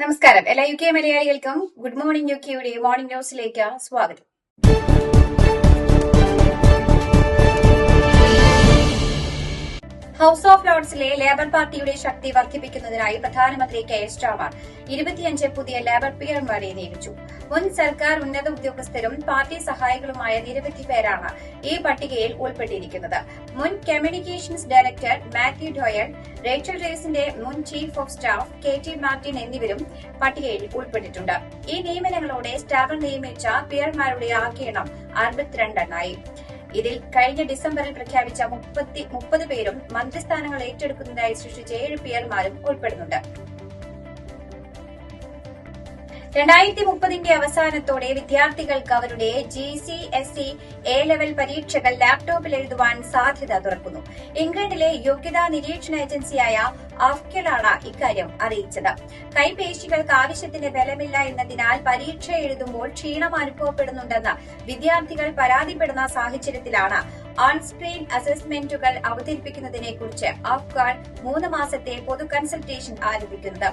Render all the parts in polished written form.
നമസ്കാരം. എല്ലാ UK മലയാളികൾക്കും ഗുഡ് മോർണിംഗ് UKയുടെ മോർണിംഗ് ന്യൂസിലേക്ക് സ്വാഗതം. ഹൌസ് ഓഫ് ലോർഡ്സിലെ ലേബർ പാർട്ടിയുടെ ശക്തി വർദ്ധിപ്പിക്കുന്നതിനായി പ്രധാനമന്ത്രി കെയർ സ്റ്റാർമർ 25 പുതിയ ലേബർ പിയർമാരെ നിയമിച്ചു. മുൻ സർക്കാർ ഉന്നത ഉദ്യോഗസ്ഥരും പാർട്ടി സഹായികളുമായ നിരവധി പേരാണ് ഈ പട്ടികയിൽ ഉൾപ്പെട്ടിരിക്കുന്നത്. മുൻ communications director Matthew Doyle, Rachel റേസിന്റെ മുൻ chief of staff KT Martin എന്നിവരും പട്ടികയിൽ ഉൾപ്പെട്ടിട്ടുണ്ട്. ഈ നിയമനങ്ങളോടെ സ്റ്റാർമർ നിയമിച്ച പിയർമാരുടെ ആകെ എണ്ണം 62 എണ്ണായി. ഇതിൽ കഴിഞ്ഞ ഡിസംബറിൽ പ്രഖ്യാപിച്ച 30 പേരും മന്ത്രിസ്ഥാനങ്ങൾ ഏറ്റെടുക്കുന്നതിനായി സൃഷ്ടിച്ച 7 പിയർമാരും ഉൾപ്പെടുന്നുണ്ട്. 2030 അവസാനത്തോടെ വിദ്യാർത്ഥികൾക്ക് അവരുടെ GCSE A-ലെവൽ പരീക്ഷകൾ ലാപ്ടോപ്പിൽ എഴുതുവാൻ സാധ്യത തുറക്കുന്നു. ഇംഗ്ലണ്ടിലെ യോഗ്യതാ നിരീക്ഷണ ഏജൻസിയായ അഫ്കലാണ് ഇക്കാര്യം അറിയിച്ചത്. കൈപേശികൾക്ക് ആവശ്യത്തിന് ബലമില്ല എന്നതിനാൽ പരീക്ഷ എഴുതുമ്പോൾ ക്ഷീണം അനുഭവപ്പെടുന്നുണ്ടെന്ന് വിദ്യാർത്ഥികൾ പരാതിപ്പെടുന്ന സാഹചര്യത്തിലാണ് ഓൺ-സ്ക്രീൻ അസസ്മെന്റുകൾ അവതരിപ്പിക്കുന്നതിനെക്കുറിച്ച് അഫ്ഗാൻ 3 മാസത്തെ പൊതു കൺസൾട്ടേഷൻ ആരംഭിക്കുന്നത്.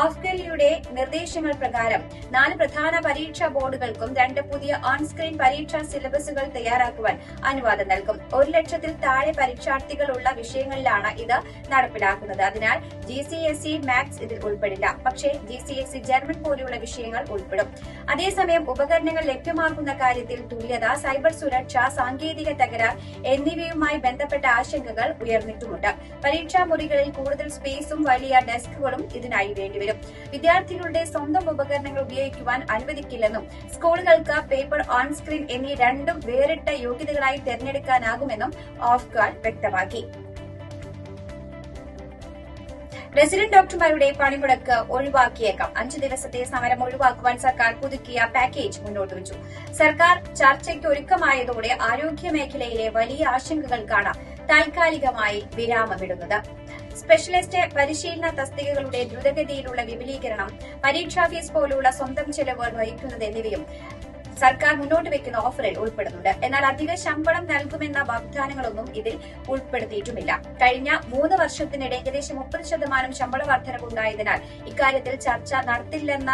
അഫ്ഗാനിയുടെ നിർദ്ദേശങ്ങൾ പ്രകാരം 4 പ്രധാന പരീക്ഷാ ബോർഡുകൾക്കും 2 പുതിയ ഓൺ-സ്ക്രീൻ പരീക്ഷാ സിലബസുകൾ തയ്യാറാക്കുവാൻ അനുവാദം നൽകും. 1 ലക്ഷത്തിൽ താഴെ പരീക്ഷാർത്ഥികളുള്ള വിഷയങ്ങളിലാണ് ഇത് നടപ്പിലാക്കുന്നത്. അതിനാൽ GCSE മാത്സ് ഇതിൽ ഉൾപ്പെടില്ല. പക്ഷേ GCSE ജർമ്മൻ പോലെയുള്ള വിഷയങ്ങൾ ഉൾപ്പെടും. അതേസമയം ഉപകരണങ്ങൾ ലഭ്യമാക്കുന്ന കാര്യത്തിൽ തുല്യത, സൈബർ സുരക്ഷ, സാങ്കേതിക തകരാർ എന്നിവയുമായി ബന്ധപ്പെട്ട ആശങ്കകൾ ഉയർന്നിട്ടുമുണ്ട്. പരീക്ഷാ മുറികളിൽ കൂടുതൽ സ്പേസും വലിയ ഡെസ്കുകളും ഇതിനായി വേണ്ടിവരും. വിദ്യാർത്ഥികളുടെ സ്വന്തം ഉപകരണങ്ങൾ ഉപയോഗിക്കുവാൻ അനുവദിക്കില്ലെന്നും സ്കൂളുകൾക്ക് പേപ്പർ, ഓൺ സ്ക്രീൻ എന്നീ രണ്ടും വേറിട്ട യോഗ്യതകളായി തെരഞ്ഞെടുക്കാനാകുമെന്നും അഫ്ഗാൻ വ്യക്തമാക്കി. റെസിഡന്റ് ഡോക്ടർമാരുടെ പണിമുടക്ക് ഒഴിവാക്കിയേക്കാം. 5 ദിവസത്തെ സമരം ഒഴിവാക്കുവാൻ സർക്കാർ പുതുക്കിയ പാക്കേജ് മുന്നോട്ട് വെച്ചു. സർക്കാർ ചർച്ചയ്ക്ക് ഒരുക്കമായതോടെ ആരോഗ്യ മേഖലയിലെ വലിയ ആശങ്കകൾക്കാണ് താൽക്കാലികമായി വിരാമമിടുന്നത്. സ്പെഷ്യലിസ്റ്റ് പരിശീലന തസ്തികകളുടെ ദ്രുതഗതിയിലുള്ള വിപുലീകരണം, പരീക്ഷാ ഫീസ് പോലുള്ള സ്വന്തം ചെലവ് വഹിക്കുന്നത് എന്നിവയും സർക്കാർ മുന്നോട്ട് വെക്കുന്ന ഓഫറിൽ ഉൾപ്പെടുന്നുണ്ട്. എന്നാൽ അധിക ശമ്പളം നൽകുമെന്ന വാഗ്ദാനങ്ങളൊന്നും ഇതിൽ ഉൾപ്പെടുത്തിയിട്ടുമില്ല. കഴിഞ്ഞ 3 വർഷത്തിനിടെ ഏകദേശം 30% ശമ്പള വർധനവുണ്ടായതിനാൽ ഇക്കാര്യത്തിൽ ചർച്ച നടത്തില്ലെന്ന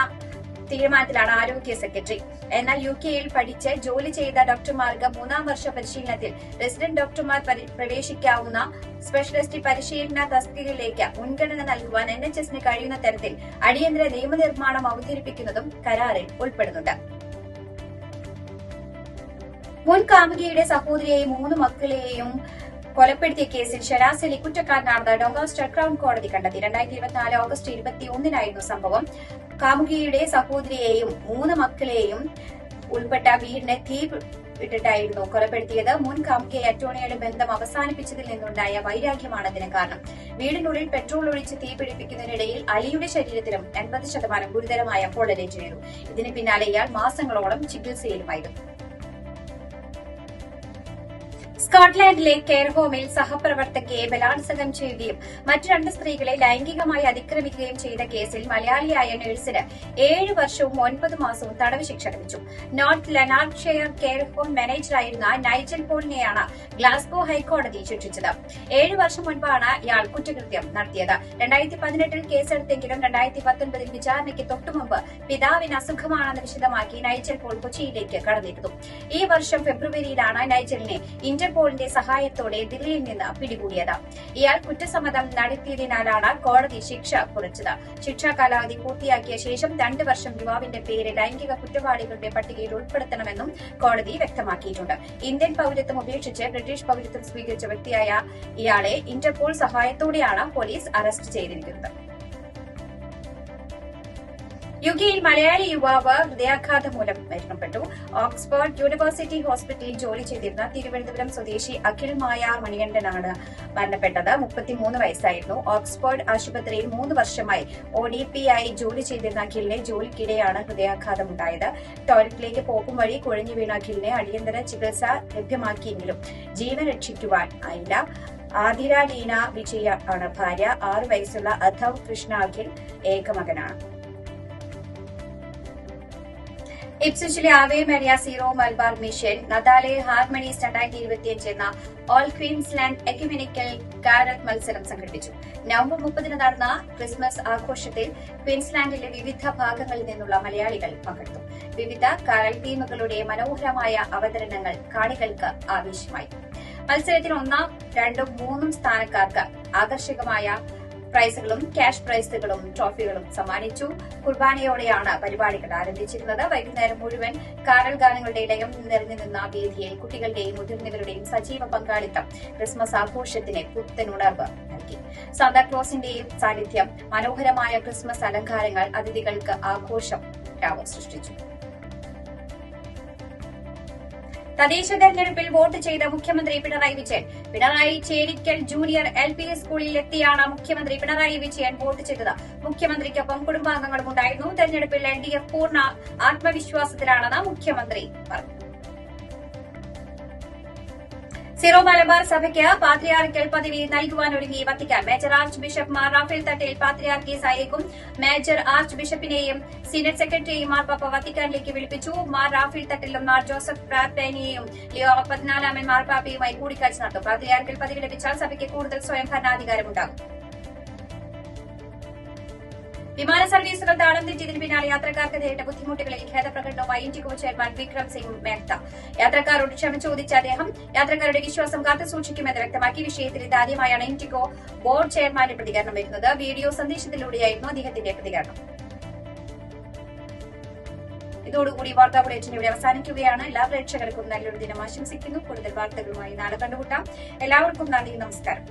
തീരുമാനത്തിലാണ് ആരോഗ്യ സെക്രട്ടറി. എന്നാൽ UKയിൽ പഠിച്ച് ജോലി ചെയ്ത ഡോക്ടർമാർക്ക് 3-ാം വർഷ പരിശീലനത്തിൽ റെസിഡന്റ് ഡോക്ടർമാർ പ്രവേശിക്കാവുന്ന സ്പെഷ്യലിസ്റ്റ് പരിശീലന തസ്തികയിലേക്ക് മുൻഗണന നൽകുവാൻ NHSന് കഴിയുന്ന തരത്തിൽ അടിയന്തര നിയമനിർമ്മാണം അവതരിപ്പിക്കുന്നതും കരാറിൽ ഉൾപ്പെടുന്നുണ്ട്. മുൻ കാമുകിയുടെ സഹോദരിയെയും 3 മക്കളെയും കൊലപ്പെടുത്തിയ കേസിൽ ശരാശരി കുറ്റക്കാരനാണെന്ന് ഡോങ്കാസ്റ്റർ ക്രൗൺ കോടതി കണ്ടെത്തി. 2024 ഓഗസ്റ്റ് 21-നായിരുന്നു സംഭവം. കാമുകിയുടെ സഹോദരിയെയും 3 മക്കളെയും ഉൾപ്പെട്ട വീടിന് തീ ഇട്ടിട്ടായിരുന്നു കൊലപ്പെടുത്തിയത്. മുൻ കാമുകിയെ അറ്റോർണിയുടെ ബന്ധം അവസാനിപ്പിച്ചതിൽ നിന്നുണ്ടായ വൈരാഗ്യമാണ് ഇതിന് കാരണം. വീടിനുള്ളിൽ പെട്രോൾ ഒഴിച്ച് തീ പിടിപ്പിക്കുന്നതിനിടയിൽ അലിയുടെ ശരീരത്തിലും 80% ഗുരുതരമായ പൊള്ളലേറ്റിരുന്നു. ഇതിന് പിന്നാലെ ഇയാൾ മാസങ്ങളോളം ചികിത്സയിലുമായിരുന്നു. സ്കോട്ട്ലാൻഡിലെ കെയർ ഹോമിൽ സഹപ്രവർത്തകയെ ബലാത്സംഗം ചെയ്യുകയും മറ്റു 2 സ്ത്രീകളെ ലൈംഗികമായി അതിക്രമിക്കുകയും ചെയ്ത കേസിൽ മലയാളിയായ നഴ്സിന് 7 വർഷവും 9 മാസവും തടവ് ശിക്ഷ ലഭിച്ചു. നോർത്ത് ലനാർഡ്ഷെയർ കെയർ ഹോം മാനേജറായിരുന്ന നൈജൽ പോളിനെയാണ് ഗ്ലാസ്ഗോ ഹൈക്കോടതി ശിക്ഷിച്ചത്. 7 വർഷം മുൻപാണ് ഇയാൾ കുറ്റകൃത്യം നടത്തിയത്. 2018-ൽ കേസെടുത്തെങ്കിലും 2019-ൽ വിചാരണയ്ക്ക് തൊട്ടുമുമ്പ് പിതാവിന് അസുഖമാണെന്ന് വിശദമാക്കി നൈജൽ പോൾ കൊച്ചിയിലേക്ക് കടന്നിരുന്നു. ഈ വർഷം ഫെബ്രുവരിയിലാണ് നൈജലിനെ ഇന്റർപോളിന്റെ സഹായത്തോടെ ദില്ലിയിൽ നിന്ന് പിടികൂടിയത്. ഇയാൾ കുറ്റസമ്മതം നടത്തിയതിനാലാണ് കോടതി ശിക്ഷ കുറച്ചത്. ശിക്ഷാ കാലാവധി പൂർത്തിയാക്കിയ ശേഷം 2 വർഷം യുവാവിന്റെ പേര് ലൈംഗിക കുറ്റവാളികളുടെ പട്ടികയിൽ ഉൾപ്പെടുത്തണമെന്നും കോടതി വ്യക്തമാക്കിയിട്ടുണ്ട്. ഇന്ത്യൻ പൌരത്വം ഉപേക്ഷിച്ച് ബ്രിട്ടീഷ് പൌരത്വം സ്വീകരിച്ച വ്യക്തിയായ ഇയാളെ ഇന്റർപോൾ സഹായത്തോടെയാണ് പോലീസ് അറസ്റ്റ് ചെയ്തിരിക്കുന്നത്. UKയിൽ മലയാളി യുവാവ് ഹൃദയാഘാതം മൂലം മരണപ്പെട്ടു. ഓക്സ്ഫോർഡ് യൂണിവേഴ്സിറ്റി ഹോസ്പിറ്റലിൽ ജോലി ചെയ്തിരുന്ന തിരുവനന്തപുരം സ്വദേശി അഖിൽ മായ മണികണ്ഠനാണ് മരണപ്പെട്ടത്. 33 വയസ്സായിരുന്നു. ഓക്സ്ഫോർഡ് ആശുപത്രിയിൽ 3 വർഷമായി ODP ആയി ജോലി ചെയ്തിരുന്ന അഖിലിനെ ജോലിക്കിടെയാണ് ഹൃദയാഘാതമുണ്ടായത്. ടോയ്ലറ്റിലേക്ക് പോകും വഴി കുഴഞ്ഞു വീണ അഖിലിനെ അടിയന്തര ചികിത്സ ലഭ്യമാക്കിയെങ്കിലും ജീവൻ രക്ഷിക്കുവാൻ ആയില്ല. ആതിര ലീന വിജയ ആണ് ഭാര്യ. 6 വയസ്സുള്ള അധവ് കൃഷ്ണ അഖിൽ ഏകമകനാണ്. ഇപ്സ്വിച്ചിലെ Ave Maria Syro Malabar mission Natale harmonies 2025 എന്ന ഓൾ ക്വീൻസ്ലാൻഡ് എക്യുമെനിക്കൽ കാരൽ മത്സരം സംഘടിപ്പിച്ചു. നവംബർ 30 നടന്ന ക്രിസ്മസ് ആഘോഷത്തിൽ ക്വീൻസ്ലാൻഡിലെ വിവിധ ഭാഗങ്ങളിൽ നിന്നുള്ള മലയാളികൾ പങ്കെടുത്തു. വിവിധ കാരൽ തീമുകളുടെ മനോഹരമായ അവതരണങ്ങൾ കാണികൾക്ക് ആവേശമായി. മത്സരത്തിൽ 1, 2, 3 സ്ഥാനക്കാർക്ക് ആകർഷകമായ പ്രൈസുകളും ക്യാഷ് പ്രൈസുകളും ട്രോഫികളും സമ്മാനിച്ചു. കുർബാനയോടെയാണ് പരിപാടികൾ ആരംഭിച്ചിരുന്നത്. വൈകുന്നേരം മുഴുവൻ കാരൽ ഗാനങ്ങളുടെ ഇടയം നിറഞ്ഞു നിന്ന വേദിയിൽ കുട്ടികളുടെയും മുതിർന്നവരുടെയും സജീവ പങ്കാളിത്തം ക്രിസ്മസ് ആഘോഷത്തിന് പുത്തനുണർവ് നൽകി. സാന്താക്ലോസിന്റെയും സാന്നിധ്യം, മനോഹരമായ ക്രിസ്മസ് അലങ്കാരങ്ങൾ അതിഥികൾക്ക് ആഘോഷം സൃഷ്ടിച്ചു. തദ്ദേശ തെരഞ്ഞെടുപ്പിൽ വോട്ട് ചെയ്ത മുഖ്യമന്ത്രി പിണറായി വിജയൻ. പിണറായി ചേരിക്കൽ ജൂനിയർ LP സ്കൂളിൽ എത്തിയാണ് മുഖ്യമന്ത്രി പിണറായി വിജയൻ വോട്ട് ചെയ്തത്. മുഖ്യമന്ത്രിക്കൊപ്പം കുടുംബാംഗങ്ങളും ഉണ്ടായിരുന്നു. തെരഞ്ഞെടുപ്പിൽ LDF പൂർണ്ണ ആത്മവിശ്വാസത്തിലാണെന്ന് മുഖ്യമന്ത്രി പറഞ്ഞു. സിറോ മലബാർ സഭയ്ക്ക് പാത്രിയാർക്കൽ പദവി നൽകുവാനൊരുങ്ങി Vatican. Major archbishop Mar Raphael Thattil പാത്രിയാർക്കീസായേക്കും. മേജർ ആർച്ച് ബിഷപ്പിനെയും സിനഡ് സെക്രട്ടറിയെയും മാർപ്പാപ്പ വത്തിക്കാനിലേക്ക് വിളിപ്പിച്ചു. മാർ റാഫേൽ തട്ടിലും മാർ ജോസഫ് പ്രാർത്തേനിയെയും ലിയോ 14 മാർപ്പാപ്പയുമായി കൂടിക്കാഴ്ച നടത്തും. പാത്രിയാർക്കൽ പദവി ലഭിച്ചാൽ സഭയ്ക്ക് കൂടുതൽ സ്വയം ഭരണാധികാരമുണ്ടാകും. വിമാന സർവീസുകൾ താളം തെറ്റിയതിന് പിന്നാലെ യാത്രക്കാർക്ക് നേരിട്ട ബുദ്ധിമുട്ടുകളിൽ ഖേദപ്രകടനവുമായി ഇൻഡിഗോ ചെയർമാൻ വിക്രം സിംഗ് മേത്ത. യാത്രക്കാരോട് ക്ഷമ ചോദിച്ച അദ്ദേഹം യാത്രക്കാരുടെ വിശ്വാസം കാത്തുസൂക്ഷിക്കുമെന്ന് വ്യക്തമാക്കി. വിഷയത്തിൽ ഇതാദ്യമായാണ് ഇൻഡിഗോ ബോർഡ് ചെയർമാന്റെ പ്രതികരണം വരുന്നത്. വീഡിയോ സന്ദേശത്തിലൂടെയായിരുന്നു അദ്ദേഹത്തിന്റെ പ്രതികരണം. ഇതോടുകൂടി വാർത്താ ബുള്ളറ്റിൻ ഇവിടെ അവസാനിക്കുകയാണ്. എല്ലാ പ്രേക്ഷകർക്കും നല്ലൊരു ദിനം ആശംസിക്കുന്നു. കൂടുതൽ വാർത്തകളുമായി നാളെ കണ്ടുമുട്ടാം. എല്ലാവർക്കും നന്ദി, നമസ്കാരം.